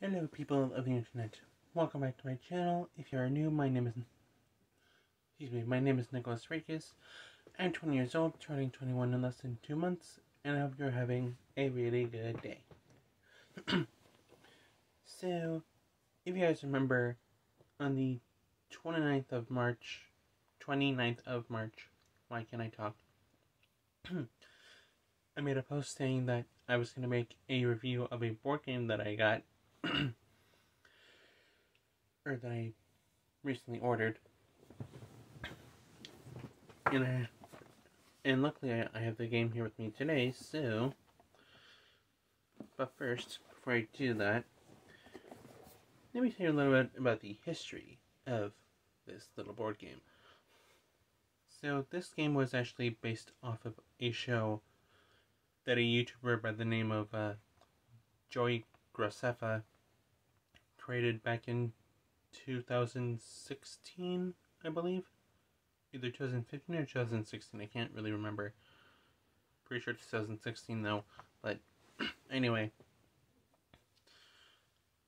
Hello people of the internet. Welcome back to my channel. If you are new, my name is Nicholas Rakos. I'm 20 years old, turning 21 in less than 2 months, and I hope you're having a really good day. So, if you guys remember, on the 29th of March, why can't I talk? I made a post saying that I was going to make a review of a board game that I got, or that I recently ordered. And luckily I have the game here with me today, so... But first, before I do that, let me tell you a little bit about the history of this little board game. So, this game was actually based off of a show that a YouTuber by the name of Joey Graceffa created back in 2016, I believe. Either 2015 or 2016, I can't really remember. Pretty sure 2016 though, but anyway.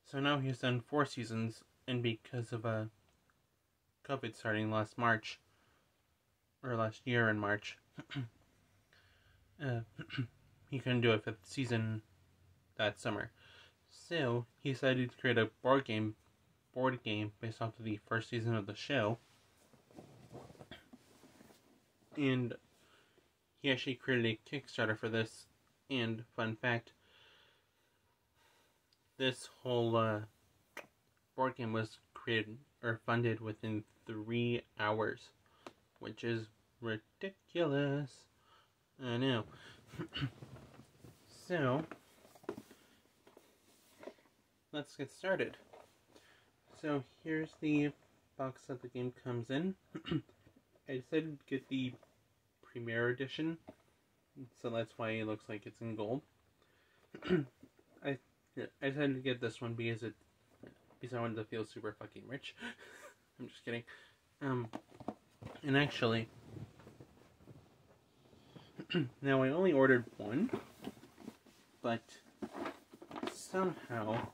So now he's done 4 seasons, and because of COVID starting last year in March, he couldn't do a 5th season that summer. So he decided to create a board game based off of the 1st season of the show. And he actually created a Kickstarter for this. And fun fact, this whole board game was created or funded within 3 hours, which is ridiculous. I know. So, let's get started. So here's the box that the game comes in. I decided to get the Premier Edition, so that's why it looks like it's in gold. I decided to get this one because I wanted to feel super fucking rich. I'm just kidding. And actually, now I only ordered one, but somehow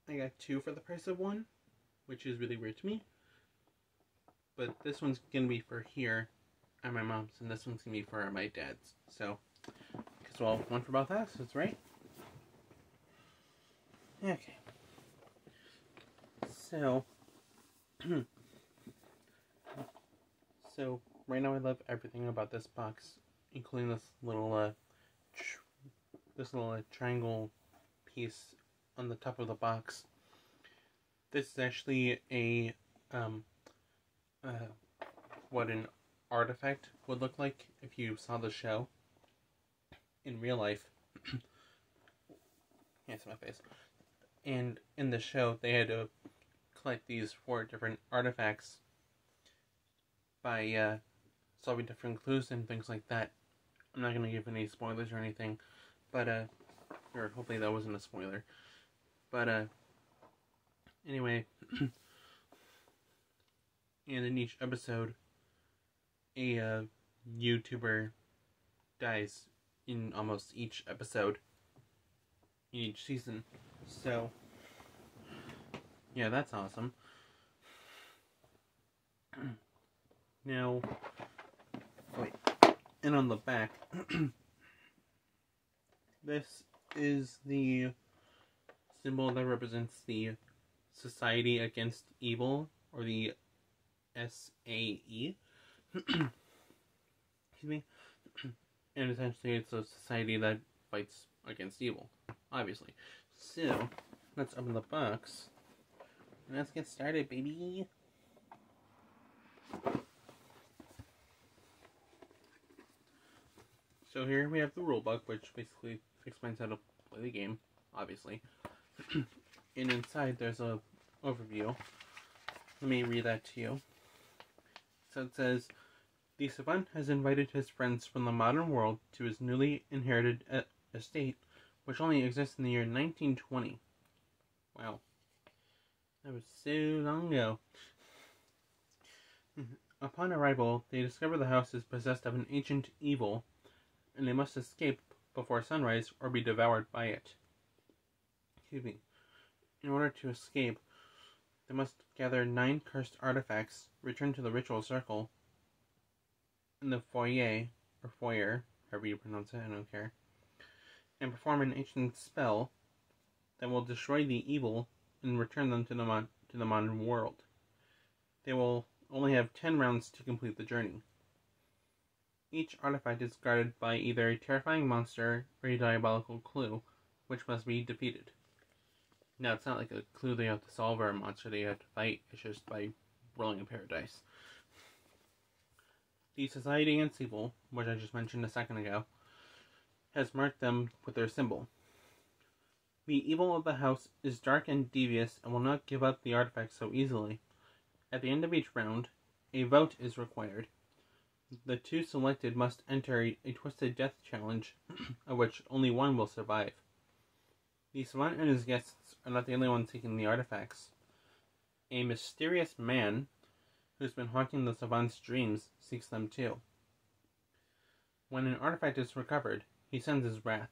I got 2 for the price of 1, which is really weird to me. But this one's gonna be for here at my mom's, and this one's gonna be for my dad's. So, because well, one for both houses, right? Okay. So, right now I love everything about this box, including this little triangle piece on the top of the box. This is actually a what an artifact would look like if you saw the show in real life. Can't see my face. And in the show, they had to collect these 4 different artifacts by solving different clues and things like that. I'm not going to give any spoilers or anything, but or hopefully that wasn't a spoiler. But anyway, and in each episode, a YouTuber dies in almost each episode in each season. So, yeah, that's awesome. Now, wait, and on the back, this is the symbol that represents the Society Against Evil, or the SAE. Excuse me. And essentially it's a society that fights against evil, obviously. So, let's open the box. And let's get started, baby. So here we have the rulebook, which basically explains how to play the game, obviously. And inside there's a overview. Let me read that to you. So it says, the savant has invited his friends from the modern world to his newly inherited estate, which only exists in the year 1920. Wow. That was so long ago. Upon arrival, they discover the house is possessed of an ancient evil, and they must escape before sunrise or be devoured by it. excuse me. In order to escape, they must gather 9 cursed artifacts, return to the ritual circle in the foyer, however you pronounce it, I don't care, and perform an ancient spell that will destroy the evil and return them to the modern world. They will only have 10 rounds to complete the journey. Each artifact is guarded by either a terrifying monster or a diabolical clue, which must be defeated. Now, it's not like a clue they have to solve or a monster they have to fight, it's just by rolling a pair of dice. The Society Against Evil, which I just mentioned a second ago, has marked them with their symbol. The evil of the house is dark and devious and will not give up the artifact so easily. At the end of each round, a vote is required. The 2 selected must enter a twisted death challenge, of which only one will survive. The savant and his guests are not the only ones seeking the artifacts. A mysterious man, who's been haunting the savant's dreams, seeks them too. When an artifact is recovered, he sends his wrath.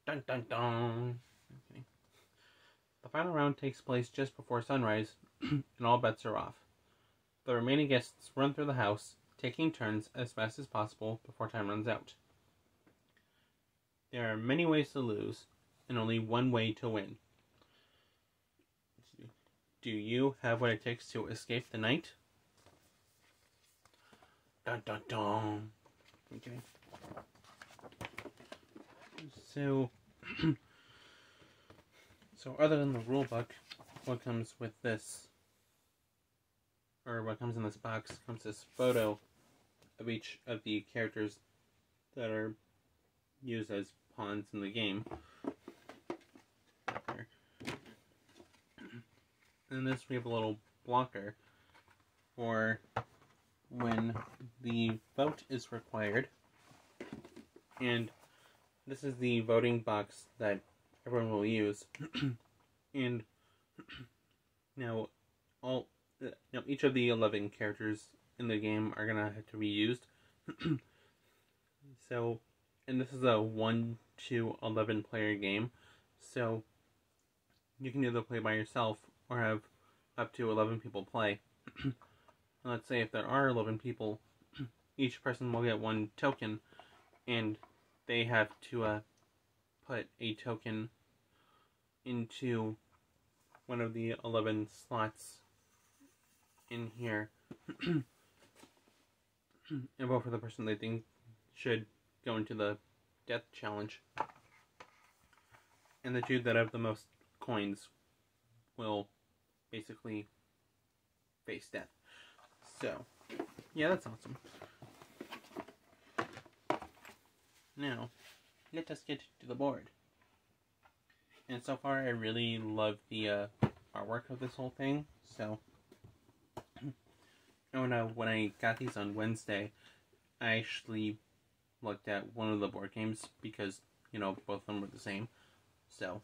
Dun dun dun! Okay. The final round takes place just before sunrise, and all bets are off. The remaining guests run through the house, taking turns as fast as possible before time runs out. There are many ways to lose, and only one way to win. Do you have what it takes to escape the night? Dun dun dun! Okay. So other than the rulebook, what comes with this, or what comes in this box, comes this photo of each of the characters that are used as pawns in the game. And this we have a little blocker for when the vote is required. And this is the voting box that everyone will use. And now each of the 11 characters in the game are gonna have to be used. So, and this is a 1 to 11 player game, so you can either play by yourself or have up to 11 people play. Let's say if there are 11 people, each person will get 1 token, and they have to put a token into one of the 11 slots in here and vote for the person they think should go into the death challenge. And the 2 that have the most coins will basically face death. So, yeah, that's awesome. Now, let us get to the board. And so far, I really love the artwork of this whole thing. So, when I got these on Wednesday, I actually looked at one of the board games because, both of them were the same. So,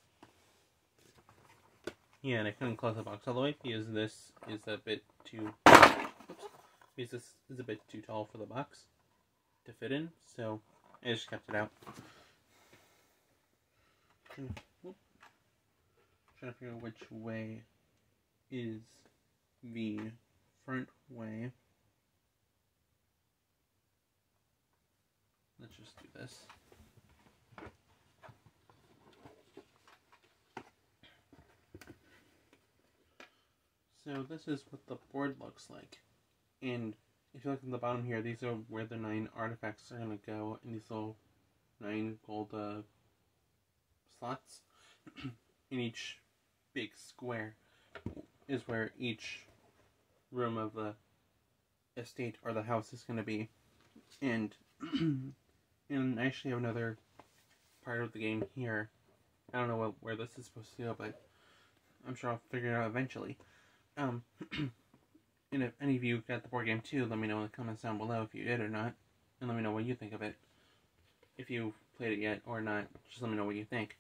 yeah, and I couldn't close the box all the way because this is a bit too... because this is a bit too tall for the box to fit in, so I just kept it out. Trying to figure out which way is the front way. Let's just do this. So this is what the board looks like. And if you look at the bottom here, these are where the 9 artifacts are going to go, and these little 9 gold slots. In each big square is where each room of the estate or the house is going to be. And and I actually have another part of the game here. I don't know where this is supposed to go, but I'm sure I'll figure it out eventually. And if any of you got the board game too, let me know in the comments down below if you did or not. And let me know what you think of it. If you've played it yet or not, just let me know what you think.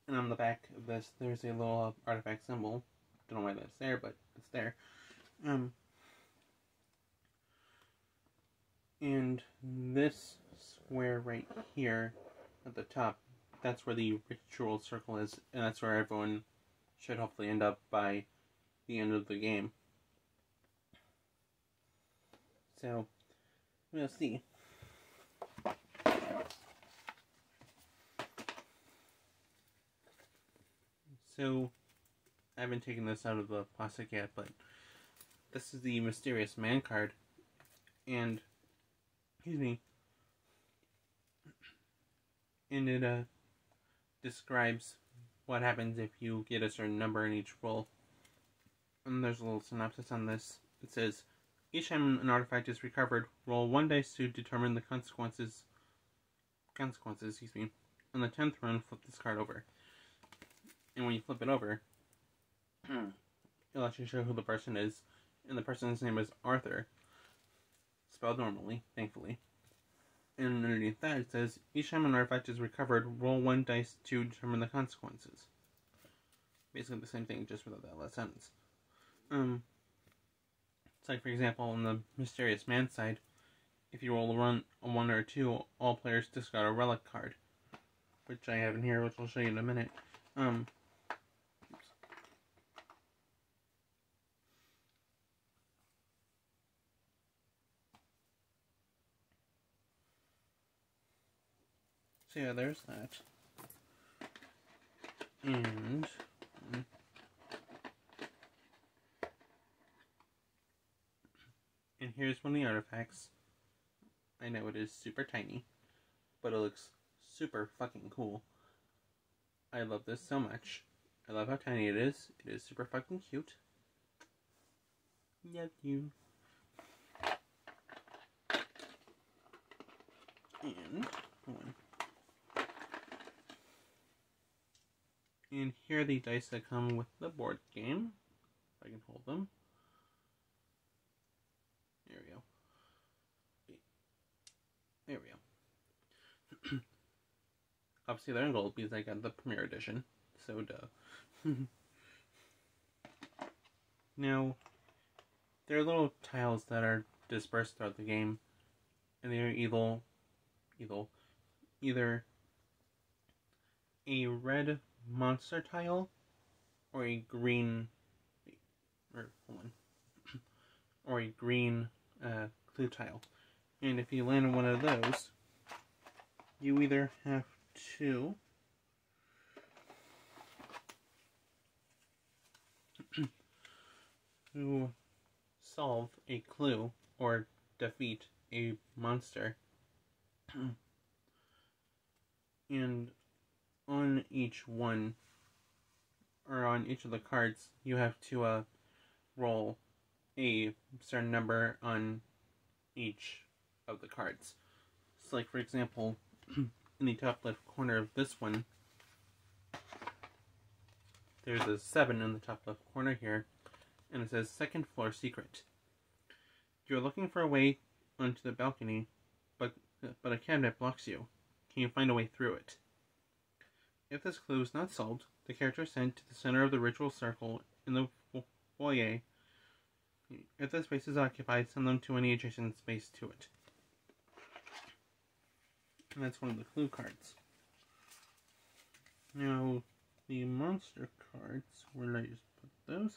And on the back of this, there's a little artifact symbol. Don't know why that's there, but it's there. And this square right here at the top, that's where the ritual circle is, and that's where everyone should hopefully end up by the end of the game. So, we'll see. So, I haven't taken this out of the plastic yet, but this is the Mysterious Man card, and, excuse me, and it describes what happens if you get a certain number in each roll. And there's a little synopsis on this. It says, each time an artifact is recovered, roll 1 dice to determine the consequences, on the 10th run, flip this card over. And when you flip it over, it'll actually show who the person is, and the person's name is Arthur, spelled normally, thankfully. And underneath that it says, each time an artifact is recovered, roll 1 dice to determine the consequences. Basically the same thing, just without that last sentence. It's like, for example, on the Mysterious Man side, if you roll a 1 or a 2, all players discard a relic card, which I have in here, which I'll show you in a minute. So yeah, there's that. And here's one of the artifacts. I know it is super tiny, but it looks super fucking cool. I love this so much. I love how tiny it is. It is super fucking cute. Love you. And here are the dice that come with the board game. If I can hold them. There we go. There we go. Obviously they're in gold because I got the Premier Edition. So duh. Now, there are little tiles that are dispersed throughout the game. And they are either a red monster tile or a green or a green clue tile. And if you land on one of those, you either have to solve a clue or defeat a monster. And on each one, or on each of the cards, you have to roll a certain number on each of the cards. So like, for example, in the top left corner of this one, there's a 7 in the top left corner here, and it says second floor secret. You're looking for a way onto the balcony, but a cabinet blocks you. Can you find a way through it? If this clue is not solved, the character is sent to the center of the ritual circle in the foyer. If the space is occupied, send them to any adjacent space to it. And that's one of the clue cards. Now, the monster cards, where did I just put those?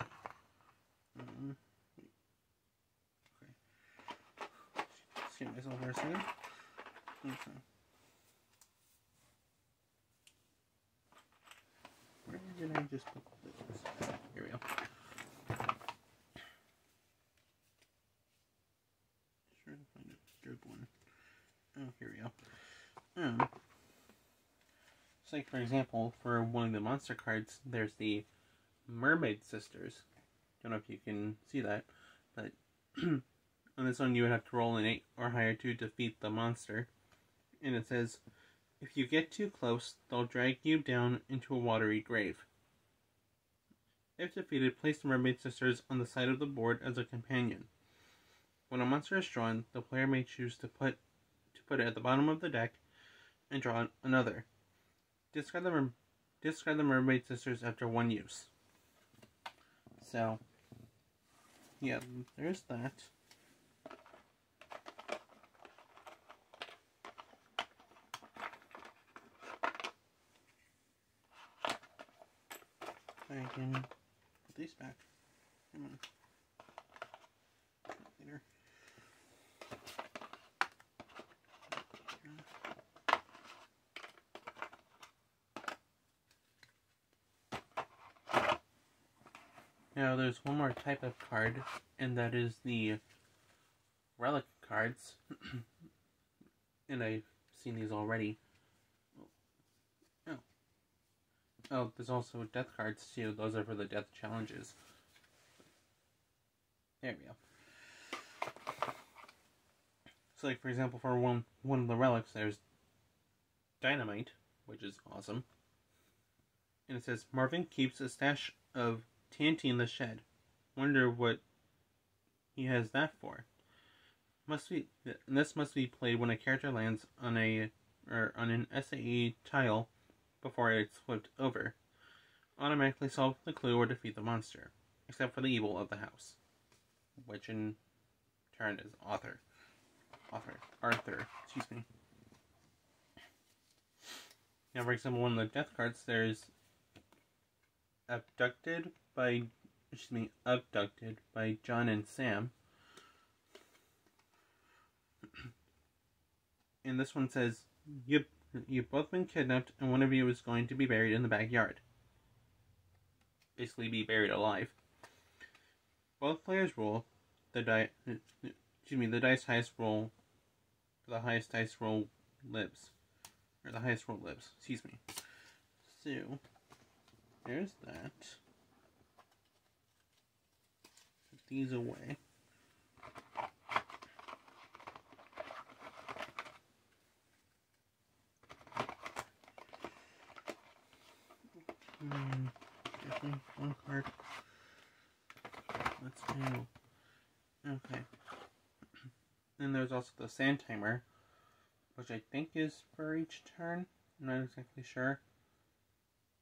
Okay. See myself for a second. Okay. Where did I just put those? Here we go. Trying to find a good one. Oh, here we go. So like, for example, for one of the monster cards, there's the Mermaid Sisters. Don't know if you can see that, but on this one you would have to roll an 8 or higher to defeat the monster. And it says, if you get too close, they'll drag you down into a watery grave. If defeated, place the Mermaid Sisters on the side of the board as a companion. When a monster is drawn, the player may choose to put it at the bottom of the deck and draw another. Discard the Mermaid Sisters after one use. So, yeah, there's that. I can put these back. Come on. Later. Now there's one more type of card, and that is the relic cards. And I've seen these already. Oh, there's also death cards too. Those are for the death challenges. There we go. So, like, for example, for one of the relics, there's dynamite, which is awesome. And it says, Marvin keeps a stash of TNT in the shed. Wonder what he has that for. This must be played when a character lands on an SAE tile before it's flipped over. Automatically solve the clue or defeat the monster, except for the evil of the house, which in turn is Arthur. Excuse me. Now, for example, one of the death cards, there's abducted by John and Sam. And this one says, You've both been kidnapped, and one of you is going to be buried in the backyard. Basically, be buried alive. Both players roll the dice highest roll. The highest dice roll lives, or the highest roll lives. Excuse me. So there's that. Put these away. One card. Let's do. Okay. Then there's also the sand timer, which I think is for each turn. I'm not exactly sure,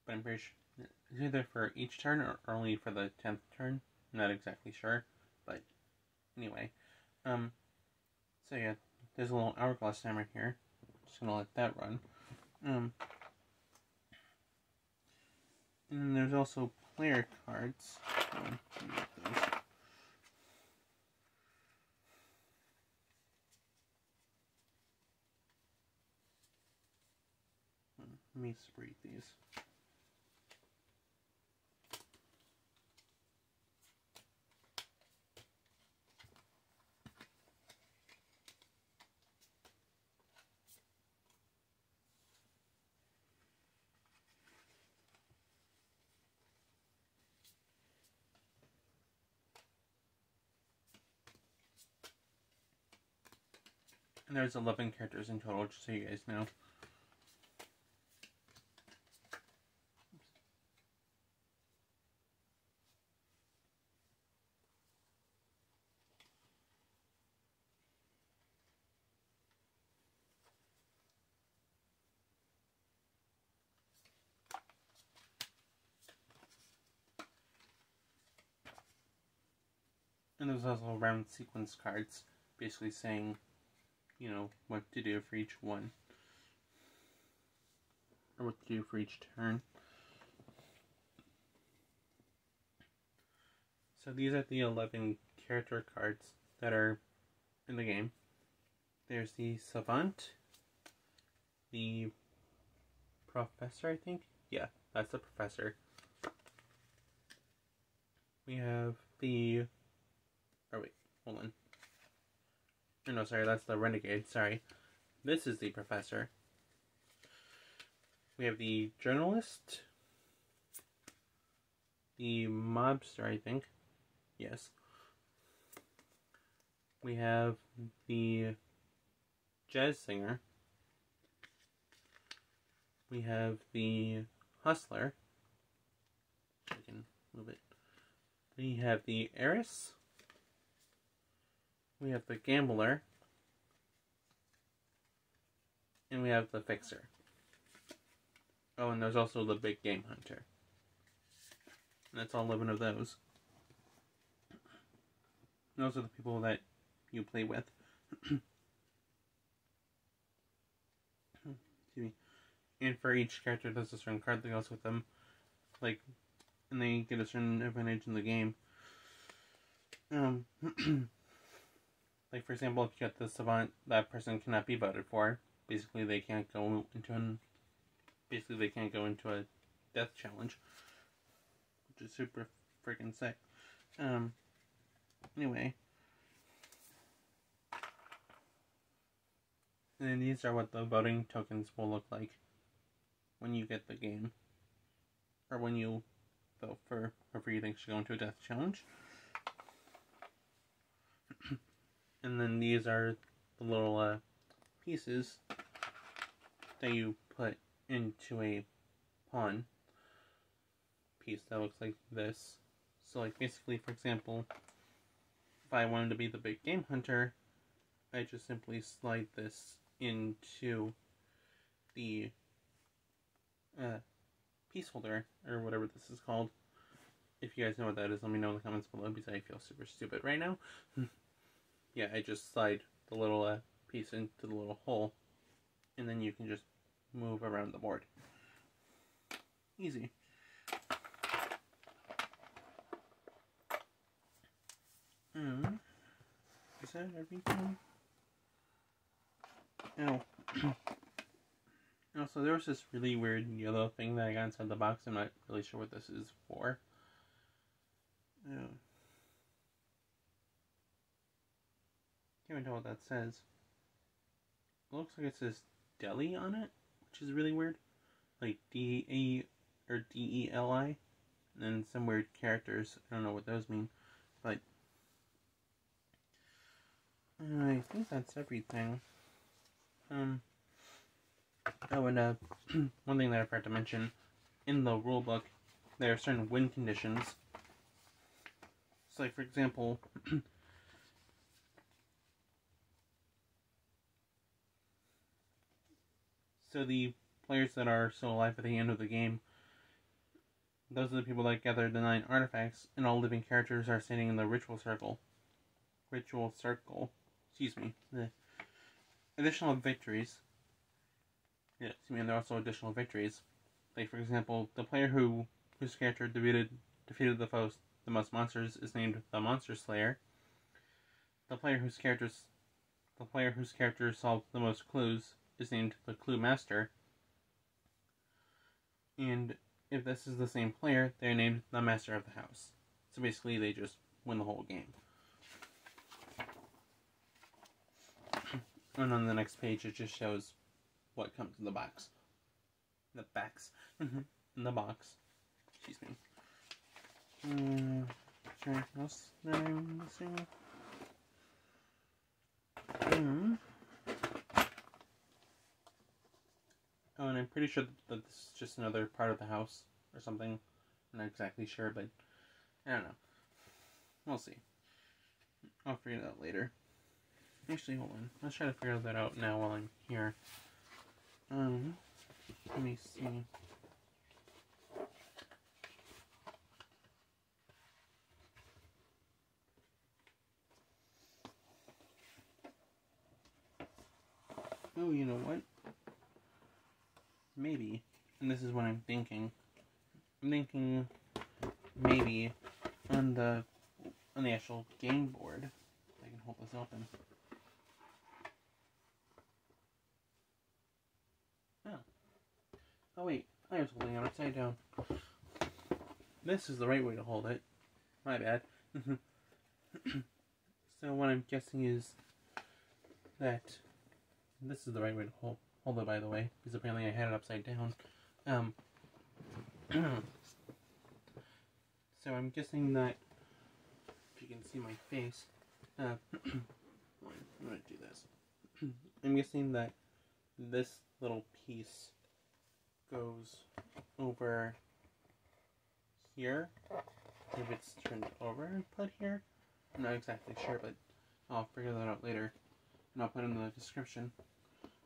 but I'm pretty sure it's either for each turn or only for the 10th turn. I'm not exactly sure, but anyway. So yeah, there's a little hourglass timer here. Just gonna let that run. And then there's also player cards. Let me separate these. And there's 11 characters in total, just so you guys know. And there's also round sequence cards, basically saying, you know, what to do for each one. Or what to do for each turn. So these are the 11 character cards that are in the game. There's the Savant, the Professor, I think? Yeah, that's the Professor. We have the... Oh wait, hold on. Oh, no, sorry, that's the Renegade, sorry. This is the Professor. We have the Journalist. The Mobster, I think. Yes. We have the Jazz Singer. We have the Hustler. I can move it. We have the Heiress. We have the Gambler. And we have the Fixer. Oh, and there's also the Big Game Hunter. And that's all 11 of those. And those are the people that you play with. Excuse me. And for each character, there's a certain card that goes with them. Like, and they get a certain advantage in the game. Like, for example, if you get the savant, that person cannot be voted for. Basically, they can't go into a death challenge, which is super freaking sick. Anyway. And then these are what the voting tokens will look like when you get the game. Or when you vote for whoever you think should go into a death challenge. And then these are the little pieces that you put into a pawn piece that looks like this. So, like, basically, for example, if I wanted to be the big game hunter, I just simply slide this into the piece holder, or whatever this is called. If you guys know what that is, let me know in the comments below, because I feel super stupid right now. Yeah, I just slide the little piece into the little hole, and then you can just move around the board. Easy. Is that everything? Oh. Also, there was this really weird yellow thing that I got inside the box. I'm not really sure what this is for. Can't even tell what that says. It looks like it says deli on it, which is really weird. Like D-A or D-E-L-I. And then some weird characters. I don't know what those mean. But I think that's everything. Oh, and one thing that I forgot to mention, in the rulebook, there are certain win conditions. So, like, for example, so the players that are still alive at the end of the game, those are the people that gather the 9 artifacts, and all living characters are standing in the ritual circle. Excuse me. The additional victories. Yeah, and there are also additional victories. Like, for example, the player whose character defeated the most monsters is named the Monster Slayer. The player whose character solved the most clues is named the Clue Master. And if this is the same player, they're named the Master of the House. So basically, they just win the whole game. And on the next page, it just shows what comes in the box. In the box. Excuse me. Is there anything else that I'm missing? Oh, and I'm pretty sure that this is just another part of the house or something. I'm not exactly sure, but I don't know. We'll see. I'll figure it out later. Actually, hold on. Let's try to figure that out now while I'm here. Let me see. Oh, you know what? Maybe, and this is what I'm thinking. I'm thinking maybe on the actual game board. If I can hold this open. Oh wait, I was holding it upside down. This is the right way to hold it. My bad. So what I'm guessing is that this is the right way to hold it, by the way, because apparently I had it upside down. So I'm guessing that, if you can see my face, I'm gonna do this. I'm guessing that this little piece goes over here. If it's turned over and put here, I'm not exactly sure, but I'll figure that out later, and I'll put it in the description.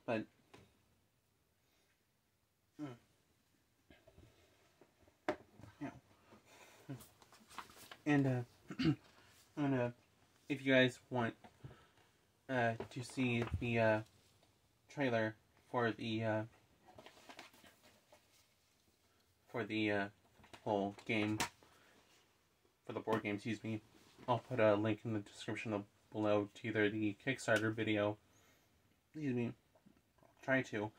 But yeah, and if you guys want to see the trailer for the whole game, for the board game, excuse me, I'll put a link in the description below to either the Kickstarter video, excuse me, I'll try to,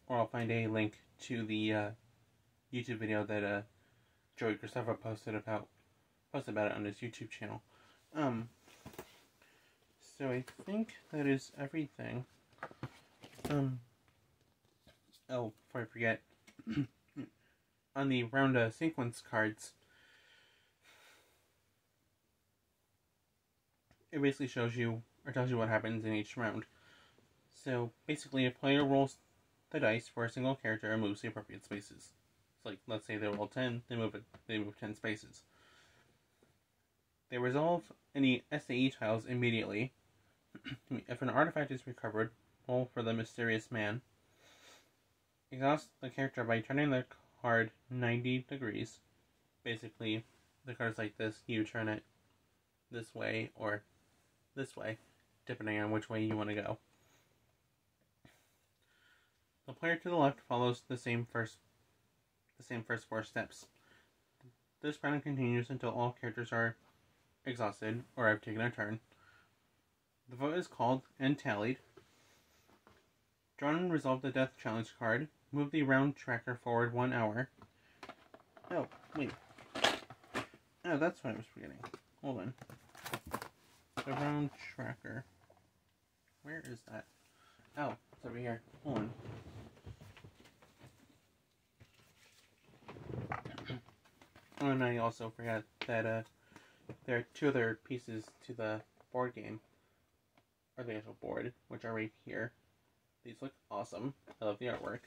or I'll find a link to the YouTube video that Joey Christopher posted about it on his YouTube channel. So I think that is everything. Oh, before I forget, on the round sequence cards, it basically shows you, or tells you what happens in each round. So, basically, a player rolls the dice for a single character and moves the appropriate spaces. So, like, let's say they roll 10, they move 10 spaces. They resolve any SAE tiles immediately. If an artifact is recovered, roll for the mysterious man. Exhaust the character by turning the card 90 degrees. Basically, the card's like this, you turn it this way or this way, depending on which way you want to go. The player to the left follows the same first 4 steps. This round continues until all characters are exhausted or have taken a turn. The vote is called and tallied. Draw and resolve the death challenge card. Move the round tracker forward 1 hour. Oh, wait. Oh, that's what I was forgetting. Hold on. The round tracker. Where is that? Oh, it's over here. Hold on. Oh, and I also forgot that there are 2 other pieces to the board game, or the actual board, which are right here. These look awesome. I love the artwork.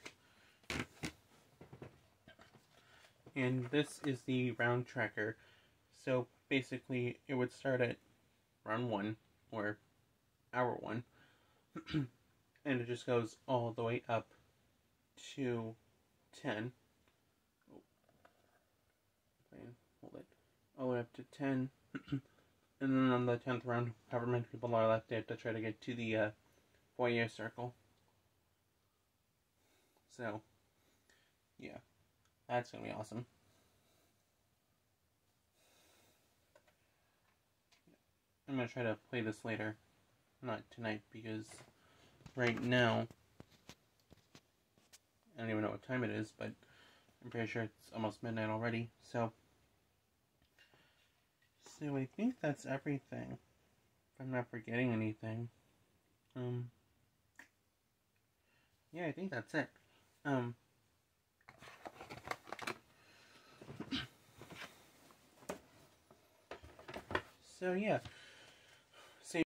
And this is the round tracker. So basically, it would start at round 1, or hour 1, and it just goes all the way up to 10. Hold it. All the way up to 10. And then on the 10th round, however many people are left, they have to try to get to the foyer circle. So, yeah. That's going to be awesome. I'm going to try to play this later. Not tonight, because right now, I don't even know what time it is, but I'm pretty sure it's almost midnight already. So I think that's everything. If I'm not forgetting anything. Yeah, I think that's it. So yeah,